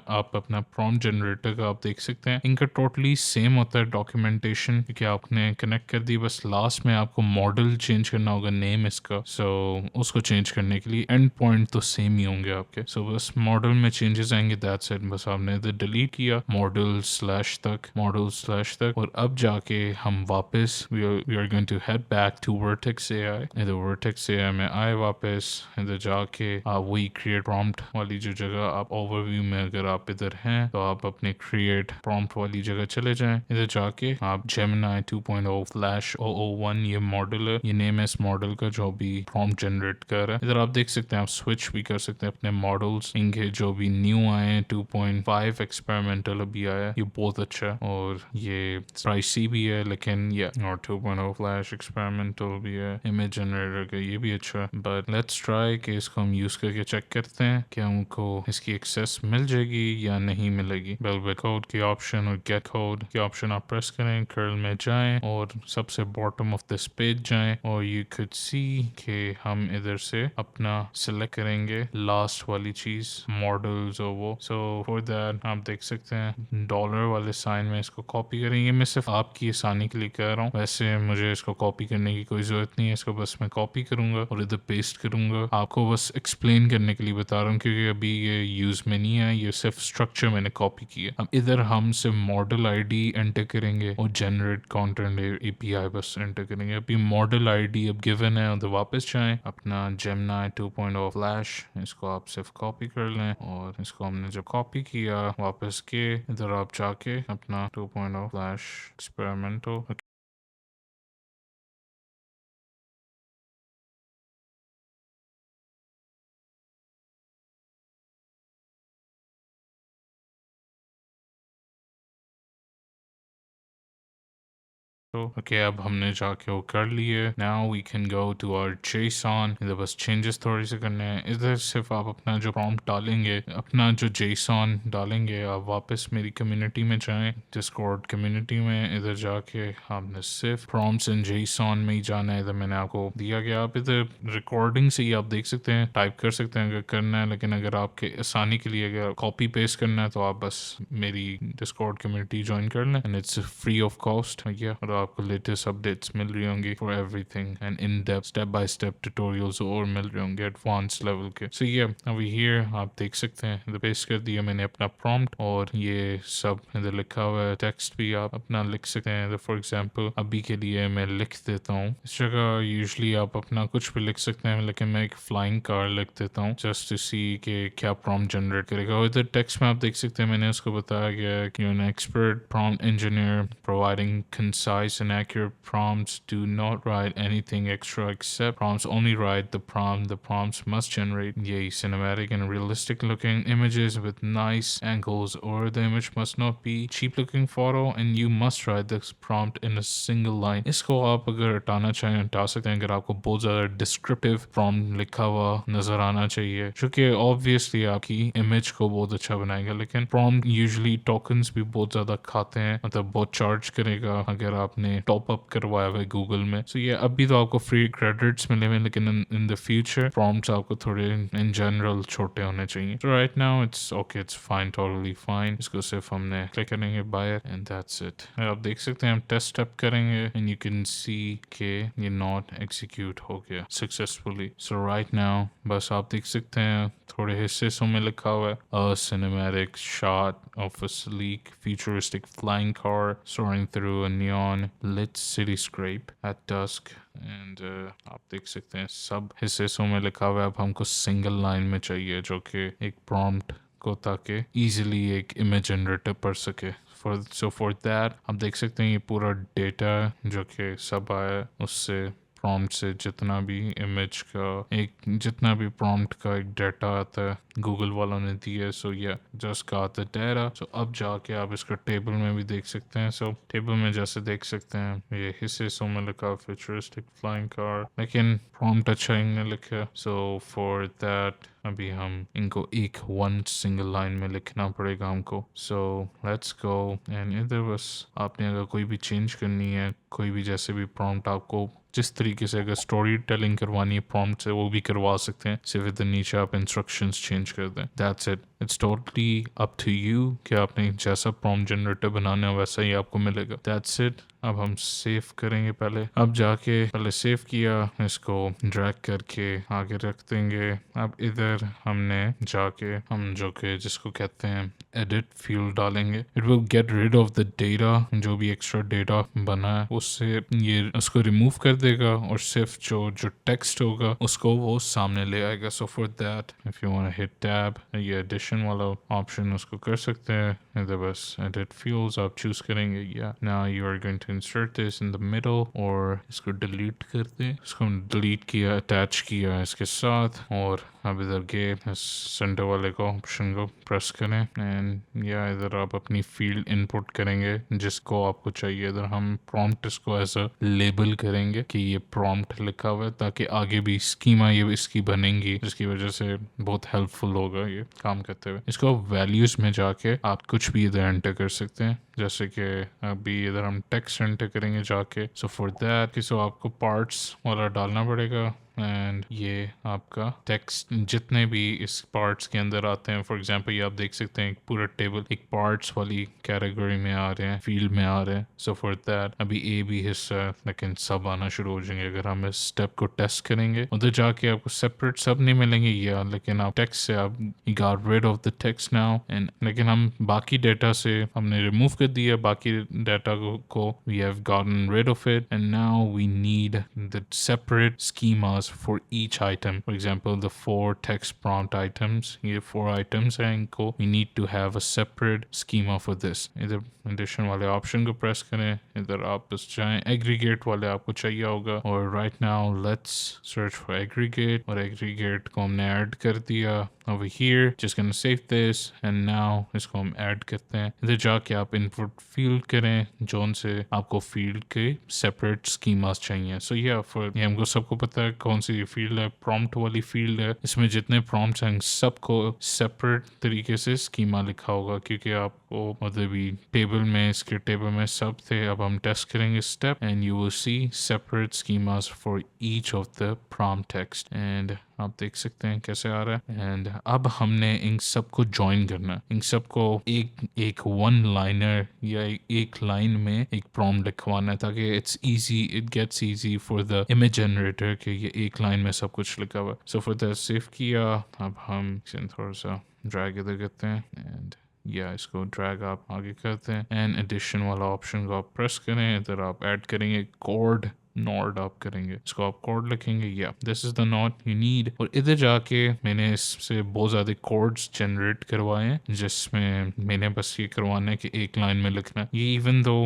[SPEAKER 1] आप अपना प्रॉम्प्ट जनरेटर का आप देख सकते हैं इनका टोटली सेम होता है डॉक्यूमेंटेशन, क्योंकि आपने कनेक्ट कर दी। बस लास्ट में आपको मॉडल चेंज करना होगा, नेम इसका। सो उसको चेंज करने के लिए एंड पॉइंट तो सेम ही होंगे आपके। सो बस मॉडल में चेंजेस आएंगे, दैट्स इट। बस आपने इधर डिलीट किया मॉडल स्लैश तक, और अब जाके हम वापस we are going to head back to Vertex AI। इधर वर्टेक्स AI में आए वापस, इधर जाके आप वही क्रिएट प्रॉम्प्ट वाली जो जगह, आप ओवरव्यू में अगर आप इधर हैं तो आप अपने क्रिएट प्रॉम्प्ट वाली जगह चले जाएं। इधर जाके आप Gemini 2.0/001 ये मॉडल है, ये नेम है इस मॉडल का जो भी प्रॉम्प्ट जनरेट कर रहा है। इधर आप देख सकते हैं, आप स्विच भी कर सकते हैं अपने मॉडल्स। इनके जो भी न्यू आए हैं 2.5 एक्सपेरिमेंटल अभी आया है, ये बहुत अच्छा है और ये प्राइसी भी है, लेकिन ये और 2.0 फ्लैश एक्सपेरिमेंटल भी है इमेज जनरेटर का, ये भी अच्छा है। बट लेट्स ट्राई कि इसको हम यूज करके चेक करते हैं कि हमको इसकी एक्सेस मिल जाएगी या नहीं मिलेगी। वेलवेट कोड के ऑप्शन और गेट कोड के ऑप्शन आप प्रेस करें, कर्ल में जाएं और सबसे बॉटम ऑफ दिस पेज जाएं और यू कुड सी कि हम इधर से अपना सिलेक्ट करेंगे लास्ट वाली चीज मॉडल्स और वो। सो फॉर दैट आप देख सकते हैं डॉलर वाले साइन में इसको कॉपी करेंगे। मैं सिर्फ आपकी आसानी के लिए कह रहा हूँ, वैसे मुझे इसको कॉपी करने की कोई जरूरत नहीं है। इसको बस मैं कॉपी करूंगा और इधर पेस्ट करूंगा। आपको बस एक्सप्लेन करने के लिए बता रहा हूँ क्योंकि अभी ये यूज में नहीं है, ये सिर्फ स्ट्रक्चर मैंने कॉपी किया। अब इधर हम सिर्फ मॉडल आईडी एंटर करेंगे और जनरेट कंटेंट एपीआई बस एंटर करेंगे। अभी मॉडल आईडी अब गिवन है, उधर वापस जाएं अपना जेमिनी 2.0 फ्लैश, इसको आप सिर्फ कॉपी कर लें और इसको हमने जब कॉपी किया वापस के इधर आप जाके अपना 2.0 फ्लैश एक्सपेरिमेंटल ओके अब हमने जाके वो कर लिए। Now we can go to our JSON. इधर बस चेंजेस थोड़ी से करने हैं। इधर सिर्फ आप अपना जो प्रॉम्प्ट डालेंगे, अपना जो जेसन डालेंगे, आप वापस मेरी कम्युनिटी में जाएं, डिस्कॉर्ड कम्युनिटी में। इधर जाके आपने सिर्फ प्रॉम्प्ट्स इन जेसन में ही जाना है। इधर मैंने आपको दिया गया, आप इधर रिकॉर्डिंग से ही आप देख सकते हैं, टाइप कर सकते हैं अगर करना है। लेकिन अगर आपके आसानी के लिए अगर कॉपी पेस्ट करना है तो आप बस मेरी डिस्कॉर्ड कम्युनिटी ज्वाइन कर लें and it's free of cost. और आपको लेटेस्ट अपडेट्स मिल रही होंगी for everything and in depth step by step tutorials और मिल रहे होंगे एडवांस लेवल के। सो ये अभी हियर आप देख सकते हैं, इधर पेस्ट कर दिया मैंने अपना प्रॉम्प्ट और ये सब इधर लिखा हुआ है। टेक्स्ट भी आप अपना लिख सकते हैं। फॉर एग्जांपल अभी के लिए मैं लिख देता हूँ, इस जगह यूजुअली आप अपना कुछ भी लिख सकते हैं, लेकिन मैं एक फ्लाइंग कार लिख देता हूँ जस्ट टू सी कि क्या प्रॉम्प्ट जनरेट करेगा। और इधर टेक्स्ट में आप देख सकते हैं मैंने उसको बताया गया है कि an expert prompt engineer providing concise and accurate prompts. Do not write anything extra except prompts. Only write the prompt. The prompts must generate cinematic and realistic looking images with nice angles, or the image must not be cheap looking photo, and you must write this prompt in a single line. इसको आप अगर हटाना चाहें हटा सकते हैं अगर आपको बहुत ज़्यादा descriptive prompt लिखा हुआ नज़र आना चाहिए, जो कि obviously आपकी image को बहुत अच्छा बनाएगा। लेकिन prompt usually tokens भी बहुत ज़्यादा खाते हैं, मतलब बहुत चार्ज करेगा अगर आपने टॉप अप करवाया हुआ है गूगल में। सो ये अभी तो आपको फ्री क्रेडिट्स मिले हुए, लेकिन इन द फ्यूचर प्रॉम्प्ट्स आपको थोड़े इन जनरल छोटे होने चाहिए। So right now it's okay, it's fine, totally fine. इसको सिर्फ हमने क्लिक करेंगे बाय एंड दैट्स इट। आप देख सकते हैं हम टेस्ट अप करेंगे एंड यू कैन सी के ये नॉट एग्जीक्यूट हो गया सक्सेसफुली। सो राइट नाउ बस आप देख सकते हैं थोड़े हिस्से में लिखा हुआ है a cinematic shot of a sleek futuristic flying car soaring through a neon lit cityscape at dusk and आप देख सकते हैं सब हिस्सों में लिखा हुआ है। अब हमको सिंगल लाइन में चाहिए जो कि एक प्रॉम्प्ट को ताकि इजीली एक इमेज जनरेटर कर सके। फॉर दैट आप देख सकते हैं ये पूरा डेटा जो कि सब आया है उससे प्रॉम्प्ट से जितना भी इमेज का एक जितना भी प्रॉम्प्ट का एक डाटा आता है गूगल वालों ने दिया है। सो ये जस्ट गॉट द डाटा। सो अब जाके आप इसका टेबल में भी देख सकते हैं। सो टेबल में जैसे देख सकते हैं ये हिस्सों में लिखा फ्यूचरिस्टिक फ्लाइंग कार, लेकिन प्रॉम्प्ट अच्छा इन्होंने लिखा। सो फॉर दैट अभी हम इनको एक वन सिंगल लाइन में लिखना पड़ेगा हमको। सो लेट्स गो एंड इधर बस आपने अगर कोई भी चेंज करनी है, कोई भी जैसे भी प्रॉम्प्ट आपको जिस तरीके से अगर स्टोरी टेलिंग करवानी है प्रॉम्प्ट से वो भी करवा सकते हैं। सिर्फ इधर नीचे आप इंस्ट्रक्शंस चेंज कर दें, that's it. It's totally up to you कि आपने जैसा प्रॉम्प्ट जनरेटर बनाना है वैसा ही आपको मिलेगा, दैट्स इट। अब हम सेव करेंगे पहले। अब जाके पहले सेव किया, इसको ड्रैग करके आगे रख देंगे। अब इधर हमने जाके हम जो कि जिसको कहते हैं एडिट फील्ड डालेंगे। It will get rid of the data, जो भी एक्स्ट्रा डेटा बना है उससे ये उसको रिमूव कर देगा और सिर्फ जो टेक्स्ट होगा उसको वो सामने ले आएगा। सो for that if you want hit tab, ये एडिशन वाला ऑप्शन उसको कर सकते हैं। इधर बस एडिट फील्ड्स आप चूज करेंगे। Yeah now you are going to insert this in the middle और इसको डिलीट कर दें। इसको डिलीट किया, अटैच किया इसके साथ और अब इधर के सेंटर वाले को ऑप्शन को प्रेस करें एंड या इधर आप अपनी फील्ड इनपुट करेंगे जिसको आपको चाहिए। इधर हम प्रॉम्प्ट इसको ऐसा लेबल करेंगे कि ये प्रॉम्प्ट लिखा हुआ है, ताकि आगे भी स्कीमा ये इसकी बनेंगी, जिसकी वजह से बहुत हेल्पफुल होगा ये काम करते हुए। इसको वैल्यूज में जाके आप कुछ भी इधर एंटर कर सकते हैं, जैसे कि अभी इधर हम टेक्स्ट एंटर करेंगे जाके। सो फॉर दैट सो आपको पार्ट्स वाला डालना पड़ेगा एंड ये आपका टेक्स्ट जितने भी इस पार्ट्स के अंदर आते हैं, फॉर एग्जांपल ये आप देख सकते हैं एक पूरा टेबल एक पार्ट्स वाली कैटेगरी में आ रहे हैं, फील्ड में आ रहे हैं। सो फॉर दैट अभी ए भी हिस्सा है, लेकिन सब आना शुरू हो जाएंगे अगर हम इस स्टेप को टेस्ट करेंगे। उधर जाके आपको सेपरेट सब नहीं मिलेंगे या, लेकिन आप टेक्स्ट से आप got rid of the text now and, लेकिन हम बाकी डेटा से हमने रिमूव कर दिया बाकी डेटा को we have gotten rid of it and now we need the separate schemas for each item. For example, the 4 text prompt items, ये 4 items हैं, इनको we need to have a separate schema for this. इधर addition वाले option को press करें, इधर आप बस जाएं, एग्रीगेट वाले आपको चाहिए होगा और right now let's search for aggregate, और एग्रीगेट को हमने ऐड कर दिया over here. Just gonna save this and now इसको हम ऐड करते हैं। इधर जाके आप इनपुट फील्ड करें जोन से आपको फील्ड के सेपरेट स्कीमास चाहिए। सो ये हमको सबको पता है कौन सी फील्ड है, प्रॉम्प्ट वाली फील्ड है। इसमें जितने प्रॉम्प्ट्स हैं सबको सेपरेट तरीके से स्कीमा लिखा होगा, क्योंकि आपको मतलब भी टेबल में इसके टेबल में सब थे। अब हम टेस्ट करेंगे step and you will see separate schemas for each of the prompt text and आप देख सकते हैं कैसे आ रहा है। एंड अब हमने इन सबको ज्वाइन करना है, इन सबको एक वन लाइनर या एक लाइन में एक प्रॉम्प्ट लिखवाना है, ताकि it gets easy for the image generator कि ये एक लाइन में सब कुछ लिखा हुआ है। सो फॉर दैट सेव किया, अब हम थोड़ा सा ड्रैग इधर करते हैं एंड या इसको ड्रैग आप आगे करते हैं एंड एडिशन वाला ऑप्शन को आप प्रेस करें। इधर आप ऐड करेंगे कोड नोड आप करेंगे, इसको आप कोड लिखेंगे, या this is the node you need. और इधर जाके मैंने इससे बहुत ज़्यादा कोड्स जनरेट करवाए हैं, जिसमें मैंने बस ये करवाना है कि एक लाइन में लिखना। ये इवन दो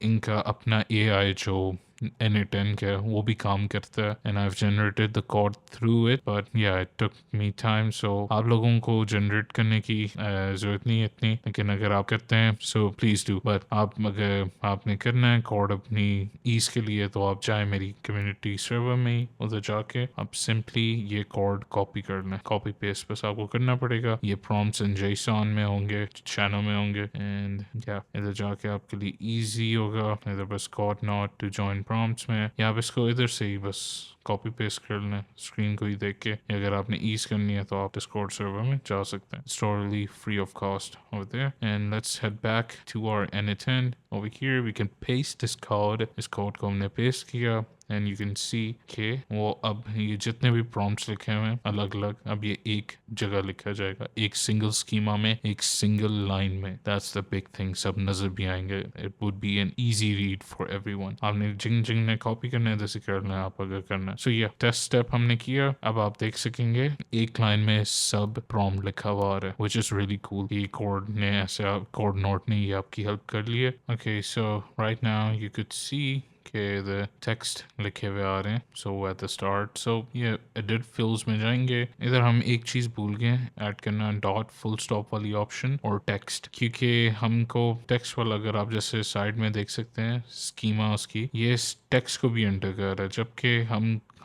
[SPEAKER 1] इनका अपना AI जो N10 का वो भी काम करता है and I have generated the code through it, but या इट टुक मी टाइम। सो आप लोगों को जनरेट करने की ज़रूरत नहीं है इतनी, लेकिन अगर आप करते हैं सो प्लीज़ डू। बट अगर आपने करना है कोड अपनी ईज के लिए, तो आप चाहे मेरी कम्युनिटी सर्वर में ही उधर जाके आप सिंपली ये कोड कॉपी कर लें, कॉपी पेस्ट बस आपको करना पड़ेगा। ये प्रॉम्प्ट्स इन JSON में होंगे, चैनल में होंगे एंड या इधर जाके आपके लिए ईजी होगा। इधर बस code not to join prompts में, या आप इसको इधर से ही बस कॉपी पेस्ट कर लें स्क्रीन को ही देख के। अगर आपने ईज करनी है तो आप डिस्कॉर्ड सर्वर में जा सकते हैं, it's totally free of cost over there. And let's head back to our N10. Over here we can paste this code, इस कोड को हमने पेस्ट किया एंड यू कैन सी के वो अब ये जितने भी प्रॉम्प्ट्स लिखे हुए हैं अलग अलग, अब ये एक जगह लिखा जाएगा, एक सिंगल स्कीमा में, एक सिंगल लाइन में। दैट्स द बिग थिंग, सब नजर भी आएंगे। It would be an easy read for everyone. आपने जिंग ने कॉपी करना है जैसे करना है आप अगर करना है। सो ये टेस्ट स्टेप हमने किया, अब आप देख सकेंगे एक लाइन में सब प्रॉम्प्ट लिखा हुआ आ रहा है, व्हिच इज रियली कूल। ये कोड ने ऐसे कोड नोट ने ये आपकी हेल्प कर ली है। Okay so right now you could see के द टेक्स्ट लिखे हुए आ रहे हैं। सो एट द स्टार्ट सो ये एडिट फिल्स में जाएंगे। इधर हम एक चीज़ भूल गए ऐड करना, डॉट फुल स्टॉप वाली ऑप्शन और टेक्स्ट, क्योंकि हमको टेक्स्ट वाला अगर आप जैसे साइड में देख सकते हैं स्कीमा उसकी ये टेक्स्ट को भी एंटर कर रहा है, जबकि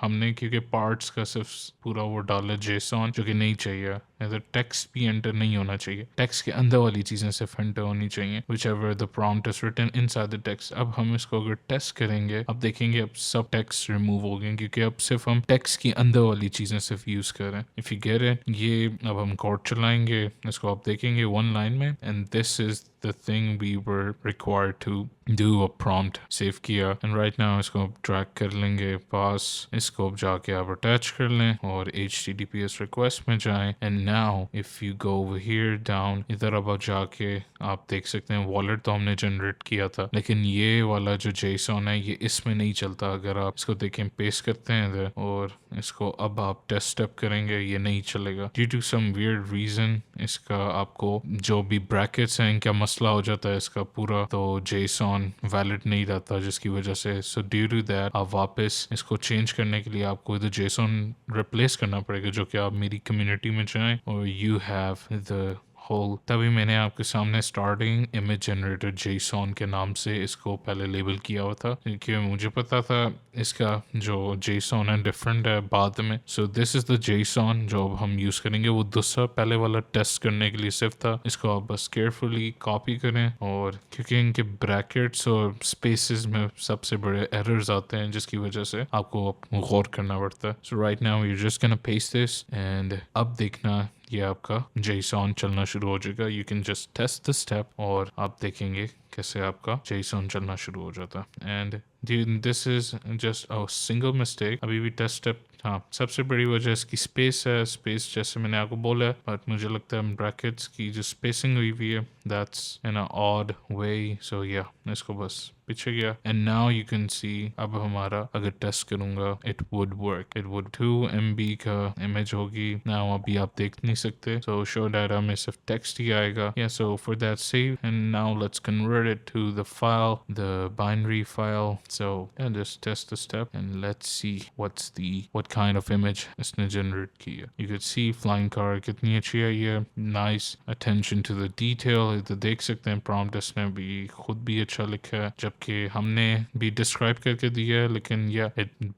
[SPEAKER 1] हमने क्योंकि पार्ट्स का सिर्फ पूरा वो डाला JSON जो कि नहीं चाहिए। इधर टेक्स्ट भी एंटर नहीं होना चाहिए, टेक्स्ट के अंदर वाली चीज़ें सिर्फ एंटर होनी चाहिए, whichever the prompt is written inside the text। अब हम इसको अगर टेस्ट करेंगे, अब देखेंगे अब सब टेक्स्ट रिमूव हो गए, क्योंकि अब सिर्फ हम टेक्स्ट की अंदर वाली चीज़ें सिर्फ यूज़ कर रहे हैं। इफ़ यू गेट इट, ये अब हम कोड चलाएंगे, इसको आप देखेंगे वन लाइन में and this is the thing we were required to do a prompt। Save किया एंड राइट नाउ इसको आप ड्रैग कर लेंगे पास, इसको अब जाके आप अटैच कर लें और HTTPS रिक्वेस्ट में जाएं and now if you go over here down, इधर अब जाके आप देख सकते हैं वॉलेट तो हमने जनरेट किया था, लेकिन ये वाला जो JSON है ये इसमें नहीं चलता। अगर आप इसको देखें पेस्ट करते हैं इधर और इसको अब आप टेस्ट स्टेप करेंगे, ये नहीं चलेगा due to some weird reason. इसका आपको जो भी ब्रैकेट्स हैं इनका मसला हो जाता है इसका पूरा, तो JSON वैलिड नहीं रहता, जिसकी वजह से सो ड्यू टू दैट आप वापस इसको चेंज करने के लिए आपको इधर JSON रिप्लेस करना पड़ेगा, जो कि आप मेरी कम्युनिटी में जाएं और यू हैव द होल, तभी मैंने आपके सामने स्टार्टिंग इमेज जनरेटर जेसन के नाम से इसको पहले लेबल किया हुआ था, क्योंकि मुझे पता था इसका जो जेसन है डिफरेंट है बाद में। So this is the Jason जो अब हम यूज करेंगे। वो दूसरा पहले वाला टेस्ट करने के लिए सिर्फ था। इसको आप बस केयरफुली कॉपी करें, और क्योंकि इनके ब्रैकेट्स और स्पेसेस में सबसे बड़े एरर्स आते हैं जिसकी वजह से आपको गौर करना पड़ता है। So right now you just gonna paste this, and अब देखना ये आपका जेसन चलना शुरू हो जाएगा। You can just test the step और आप देखेंगे कैसे आपका जेसन चलना शुरू हो जाता है। And this is just a single mistake. अभी भी टेस्ट स्टेप, हाँ, सबसे बड़ी वजह इसकी स्पेस है। स्पेस जैसे मैंने आपको बोला है, बट मुझे लगता है ब्रैकेट्स की जो स्पेसिंग हुई हुई है दैट्स इन अ ऑड वे। सो या इसको बस पीछे गया, एंड नाउ यू कैन सी अब हमारा अगर टेस्ट करूंगा it would work. It would 2 MB का इमेज होगी। नाउ अभी आप देख नहीं सकते, सो शो डाटा में सिर्फ टेक्स्ट ही आएगा। Yeah so for that save, and now let's convert it to the file, the binary file. So just test the step and let's see what kind of image इसने generate की है। You could see flying car कितनी अच्छी है ये, nice attention to the detail। तो देख सकते हैं prompt इसने भी खुद भी अच्छा लिखा है, जबकि हमने भी डिस्क्राइब करके दिया है, लेकिन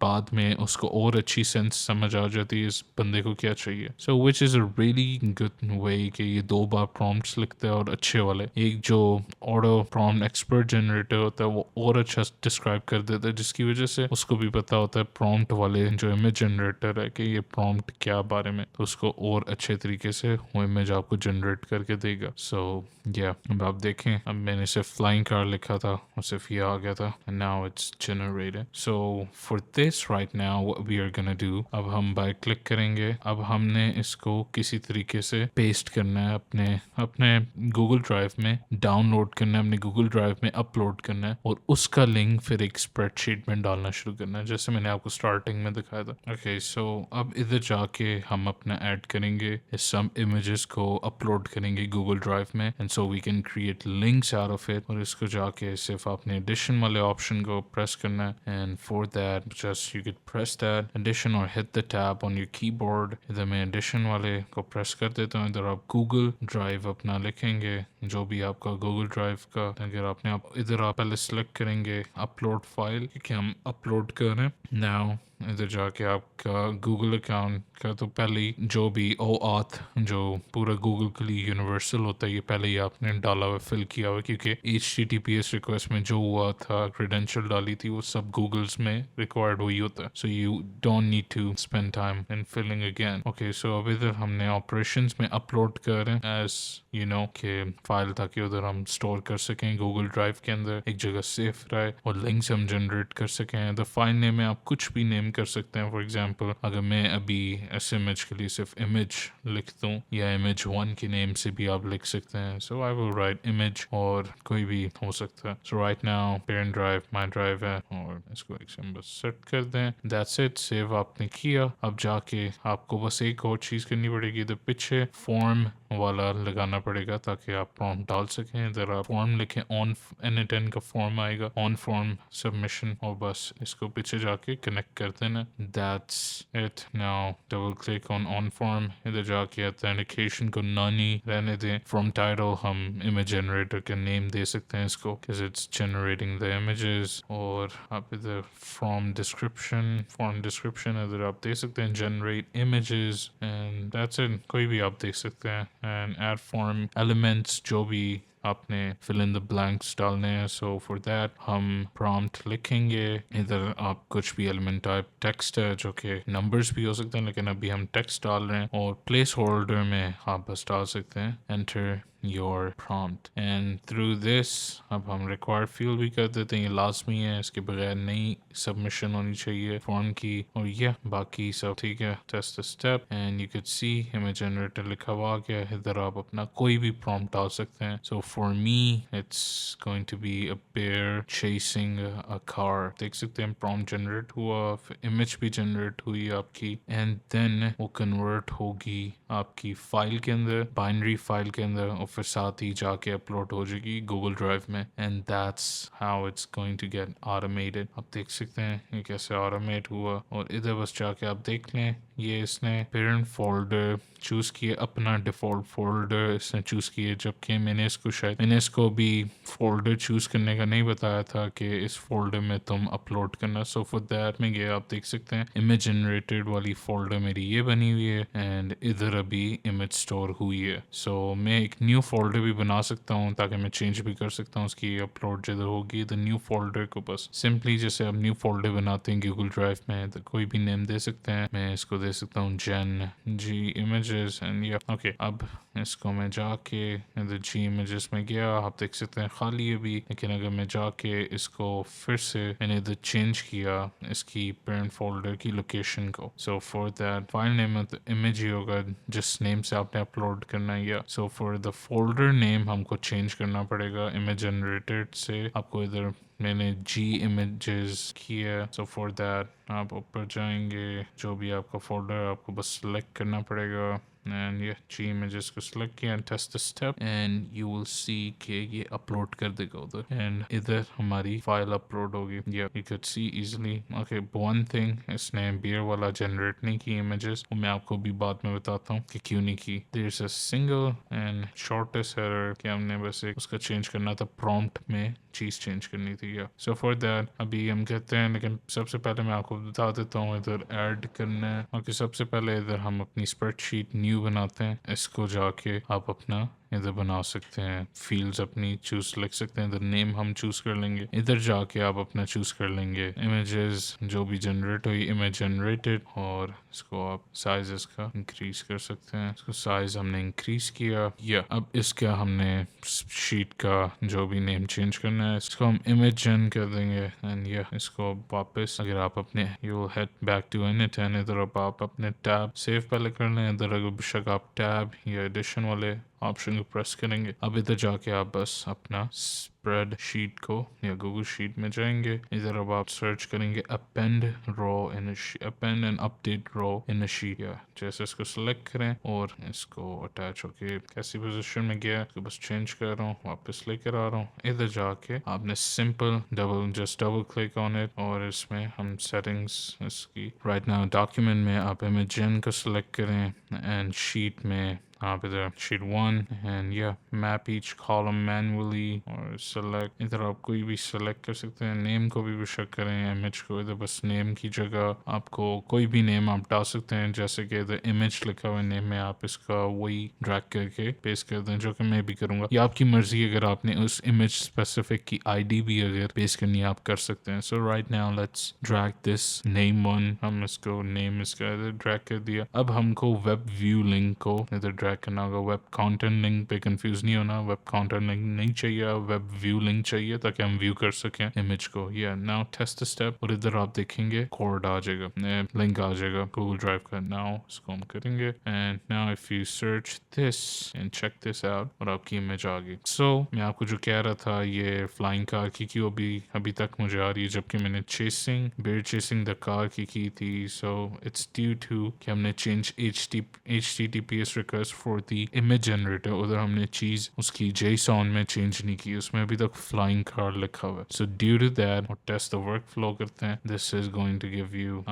[SPEAKER 1] बाद में उसको और अच्छी सेंस समझ आ जाती है इस बंदे को क्या चाहिए। So which is a really good way कि ये 2 बार prompts लिखता है और अच्छे वाले। एक जो ऑटो prompt expert generator होता है वो और अच्छा डिस्क्राइब कर देता है, जिसकी वजह से उसको भी पता होता है prompt वाले जो इमेज जनरेटर है कि ये प्रॉम्प्ट क्या बारे में, तो उसको और अच्छे तरीके से वो इमेज आपको जनरेट करके देगा। सो या अब आप देखें, अब मैंने सिर्फ फ्लाइंग कार लिखा था और सिर्फ ये आ गया था, and now it's generated. So for this right now what we are gonna do, अब हम बाय क्लिक करेंगे। अब हमने इसको किसी तरीके से पेस्ट करना है अपने गूगल ड्राइव में, डाउनलोड करना है, अपने गूगल ड्राइव में अपलोड करना है, और उसका लिंक फिर एक स्प्रेडशीट में डालना शुरू करना है, जैसे मैंने आपको स्टार्टिंग में दिखाया था। ओके, सो अब इधर जाके हम अपना ऐड करेंगे सम इमेजेस को अपलोड करेंगे गूगल ड्राइव में, and so we can create links out of it. और इसको जाके सिर्फ आपने एडिशन वाले ऑप्शन को प्रेस करना है, and for that just you can press that addition और hit the tab on your keyboard. इधर मैं एडिशन वाले को प्रेस कर देता हूँ। इधर आप गूगल ड्राइव अपना लिखेंगे, जो भी आपका गूगल ड्राइव का, अगर आपने इधर आप पहले सेलेक्ट करेंगे अपलोड फाइल, क्योंकि हम अपलोड कर रहे हैं। नाउ इधर जाके आपका गूगल अकाउंट का तो पहले ही जो भी OAuth जो पूरा गूगल के लिए यूनिवर्सल होता है, ये पहले ही आपने डाला हुआ, फिल किया हुआ, क्योंकि HTTPS रिक्वेस्ट में जो हुआ था, क्रेडेंशियल डाली थी, वो सब गूगल्स में रिक्वायर्ड हुई होता है। So you don't need to spend time in filling again. Okay, so अब इधर हमने ऑपरेशंस में अपलोड कर रहे हैं एज यू नो के फाइल, ताकि उधर हम स्टोर कर सकें गूगल ड्राइव के अंदर, एक जगह सेफ रहे, और लिंक्स हम जनरेट कर सकें। द फाइल नेम में आप कुछ भी नेम कर सकते हैं। फॉर एग्जांपल, अगर मैं अभी इस इमेज के लिए सिर्फ इमेज लिख दूं, या इमेज 1 के नेम से भी आप लिख सकते हैं। So I will write image, और कोई भी हो सकता है। So right now parent drive my drive है, और इसको एक सिंबल सेट कर दें। दैट्स इट, सेव आपने किया। अब जाके आपको बस एक और चीज़ करनी पड़ेगी, इधर पीछे फॉर्म वाला लगाना पड़ेगा ताकि आप प्रॉम्प्ट डाल सकें। इधर आप फॉर्म लिखें, ऑन N10 का फॉर्म आएगा, ऑन फॉर्म सबमिशन, और बस इसको पीछे जाके कनेक्ट कर देना। That's it. Now double click on form, इधर जाके ऑथेंटिकेशन को नॉन ही रहने दें। फ्रॉम टाइटल हम इमेज जनरेटर का नेम दे सकते हैं इसको, because it's generating the images. और आप इधर फॉर्म डिस्क्रिप्शन इधर आप दे सकते हैं, generate images, and that's it. कोई भी आप देख सकते हैं, एंड ऐड फॉर्म एलिमेंट्स, जो भी आपने फिल इन द ब्लैंक्स डालने हैं। सो फॉर दैट हम प्रॉम्प्ट लिखेंगे। इधर आप कुछ भी एलिमेंट टाइप टेक्स्ट है, जो कि नंबर्स भी हो सकते हैं, लेकिन अभी हम टेक्स्ट डाल रहे हैं। और प्लेस होल्डर में आप बस डाल सकते हैं enter your prompt, and through this अब हम रिक्वायर्ड फील्ड भी कर देते हैं। ये लाजमी है, इसके बगैर नई सबमिशन होनी चाहिए फॉर्म की। और यह बाकी सब ठीक है। Test step, and you can see image generator लिखा हुआ आ गया। इधर आप अपना कोई भी प्रॉम्प्ट डाल सकते हैं। सो for me it's going to be a bear chasing a car. देख सकते हैं prompt generate हुआ, फिर image भी generate हुई आपकी, and then वो convert होगी आपकी फाइल के अंदर, बाइनरी फाइल के अंदर, और फिर साथ ही जाके अपलोड हो जाएगी गूगल ड्राइव में, and that's how it's going to get automated. आप देख सकते हैं ये कैसे ऑटोमेट हुआ. और इधर बस जाके आप देख लें, ये इसने पेरेंट फोल्डर चूज़ किए, अपना डिफ़ॉल्ट फोल्डर इसने चूज़ किए, जबकि मैंने इसको भी फोल्डर चूज़ करने का नहीं बताया था कि इस फोल्डर में तुम अपलोड करना. सो फॉर दैट में गया, आप देख सकते हैं इमेज जनरेटेड वाली फोल्डर मेरी ये बनी हुई है, एंड इधर अभी इमेज स्टोर हुई है. सो मैं एक न्यू फोल्डर भी बना सकता हूँ ताकि मैं चेंज भी कर सकता हूँ उसकी अपलोड जिधर होगी. द न्यू फोल्डर को बस सिंपली जैसे आप न्यू फोल्डर बनाते हैं गूगल ड्राइव में, तो कोई भी नेम दे सकते हैं. मैं इसको दे सकता हूँ जेन जी इमेजेस, एंड ये ओके. अब इसको मैं जाके इधर जी इमेजेस में गया, आप देख सकते हैं खाली है भी, लेकिन अगर मैं जाके इसको फिर से मैंने इधर चेंज किया इसकी पेरेंट फोल्डर की लोकेशन को. So for that file name image ही होगा जिस नेम से आपने अपलोड करना है. या so for the folder name हमको चेंज करना पड़ेगा इमेज जनरेटेड से. आपको इधर मैंने जी इमेजेस किया. सो फॉर दैट आप ऊपर जाएंगे, जो भी आपका फोल्डर आपको बस सेलेक्ट करना पड़ेगा, and yeah, G images को select किया and test the step, and you will see कि ये upload कर देगा उधर, and इधर हमारी फाइल upload होगी. Yeah, you could see easily. Okay, one thing इसने beer वाला generate नहीं की images, वो मैं आपको भी बाद में बताता हूँ कि क्यों नहीं की. There's a single and shortest error कि हमने बस एक उसका change करना था, prompt में चीज़ चेंज करनी थी. या सो फॉर दैट अभी हम कहते हैं, लेकिन सबसे पहले मैं आपको बता देता हूँ इधर ऐड करना है. ओके, सबसे पहले इधर हम अपनी स्प्रेडशीट न्यू बनाते हैं. इसको जाके आप अपना इधर बना सकते हैं, फील्ड्स अपनी चूज लिख सकते हैं. इधर नेम हम चूज कर लेंगे. इधर जाके आप अपना चूज कर लेंगे इमेजेस जो भी जनरेट हुई, इमेज जनरेटेड, और इसको आप साइज इसका इंक्रीज कर सकते हैं. इसको साइज हमने इंक्रीज किया. या अब इसका हमने शीट का जो भी नेम चेंज करना है, इसको हम इमेज जन कर देंगे. एंड या इसको वापस अगर आप अपने you will head back to it, and इधर आप अपने टैब सेव पहले कर लें. इधर अगर बेशक आप टैब या एडिशन वाले ऑप्शन को प्रेस करेंगे, अब इधर जाके आप बस अपना स्प्रेड शीट को या गूगल शीट में जाएंगे. इधर अब आप सर्च करेंगे append and update row in a sheet. या जैसे इसको सेलेक्ट करें और इसको अटैच होके कैसी पोजीशन में गया, तो बस चेंज कर रहा हूँ, वापस लेकर आ रहा हूँ. इधर जाके आपने simple double click on it, और इसमें हम सेटिंग्स इसकी राइट नाउ डॉक्यूमेंट में आप इमेजन को सिलेक्ट करें, एंड शीट में आप इधर sheet 1 and yeah, map each column manually और select. इधर आप कोई भी select कर सकते हैं. नेम को भी बेशक करें, इमेज को इधर बस नेम की जगह आपको कोई भी नेम आप डाल सकते हैं. जैसे कि इधर इमेज लिखा हुआ है नेम में, आप इसका वही ड्रैग करके पेस्ट कर दें, जो कि मैं भी करूँगा. ये आपकी मर्जी, अगर आपने उस इमेज स्पेसिफिक की आईडी भी अगर पेस्ट करनी है आप कर सकते हैं. So right now let's drag this name one. हम इसको नेम इसका इधर ड्रैग कर दिया. अब हमको वेब व्यू लिंक को इधर ड्रैग करना होगा. वेब काउंटेंट लिंक पे कंफ्यूज नहीं होना. वेब काउंटेंट लिंक नहीं चाहिए, वेब व्यू लिंक चाहिए ताकि हम व्यू कर सकें इमेज को. या नाउ टेस्ट स्टेप, और इधर आप देखेंगे कोड आ जाएगा, लिंक आ जाएगा गूगल ड्राइव का. नाउ इसको हम करेंगे, and now if you search this and check this out, और आपकी इमेज आ गई. सो मैं आपको जो कह रहा था, ये फ्लाइंग कार की क्यों अभी तक मुझे आ रही है, जबकि मैंने बेयर चेसिंग द कार की थी. सो इट्स ड्यू टू कि हमने change HTTPS request for the image generator. उधर हमने चीज उसकी JSON में चेंज नहीं की, उसमें अभी तक फ्लाइंग कार लिखा हुआ है. सो ड्यू टू दैट, और टेस्ट द वर्क फ्लो करते हैं. This is going to give you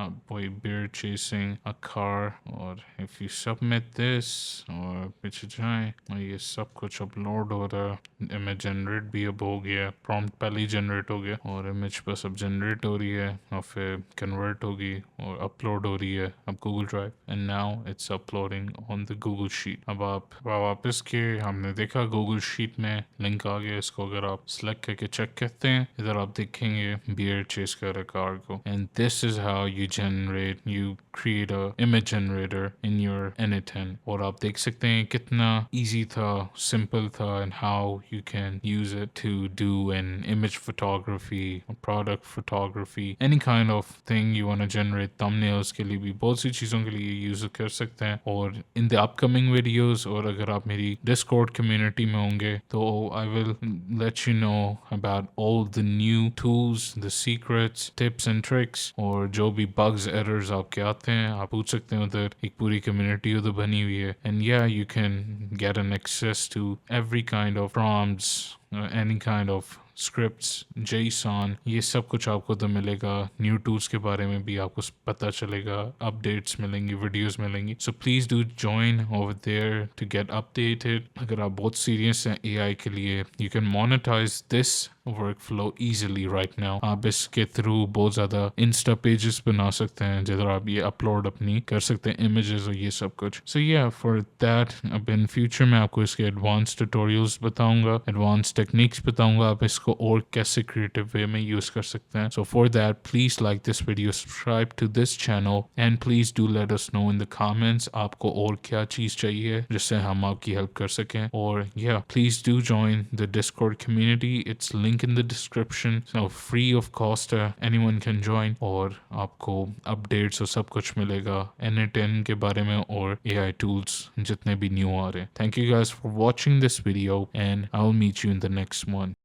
[SPEAKER 1] bear chasing a car, और इफ यू सबमिट दिस और पीछे जाएं, और ये सब कुछ अपलोड हो रहा है. इमेज जनरेट भी अब हो गया, प्रॉम्प्ट पहले ही जनरेट हो गया, और इमेज बस अब जनरेट हो रही है, और फिर कन्वर्ट होगी और अपलोड हो रही है अब Google drive. And now it's uploading on the Google sheet. अब आप वापस के हमने देखा गूगल शीट में लिंक आ गया. इसको अगर आप सेलेक्ट करके चेक करते हैं, इधर आप देखेंगे बियर चेस कर रहा कार को. And this is how you create a image generator in your N10. और आप देख सकते हैं कितना इजी था, सिंपल था, and how you can use it to do an image photography, product photography, any kind of thing you want to generate. thumbnails के लिए भी बहुत सी चीज़ों के लिए यूज़ कर सकते हैं. और in the upcoming video videos, और अगर आप मेरी डिस्कॉर्ड कम्युनिटी में होंगे तो I will let you know about all the new tools, the secrets, tips and tricks, और जो भी बग्स एरर्स आपके आते हैं आप पूछ सकते हैं उधर। एक पूरी कम्युनिटी उधर बनी हुई है, and yeah you can get an access to every kind of prompts, any kind of scripts, JSON, ये सब कुछ आपको तो मिलेगा। न्यू टूल्स के बारे में भी आपको पता चलेगा, अपडेट्स मिलेंगी, वीडियोस मिलेंगी। So please do join over there to get updated. अगर आप बहुत सीरियस हैं AI के लिए, you can monetize this workflow easily right now. आप इसके थ्रू बहुत ज़्यादा इंस्टा पेजेस बना सकते हैं जिधर आप ये अपलोड अपनी कर सकते हैं इमेजेस और ये सब कुछ। सो या फॉर दैट अब इन फ्यूचर मैं आपको इसके एडवांस ट्यूटोरियल्स बताऊंगा, एडवांस टेक्निक्स बताऊंगा, आप इसको और कैसे क्रिएटिव वे में यूज़ कर सकते हैं। So for that please like this video, subscribe to this channel, and please do let us know in the comments आपको और क्या चीज़ चाहिए जिससे हम आपकी हेल्प कर सकें। और या please do join the Discord community, it's link in the description, so free of cost, anyone can join, और आपको अपडेट्स और सब कुछ मिलेगा N10 के बारे में और AI tools जितने भी न्यू आ रहे हैं। Thank you guys for watching this video, and I'll meet you in the next one.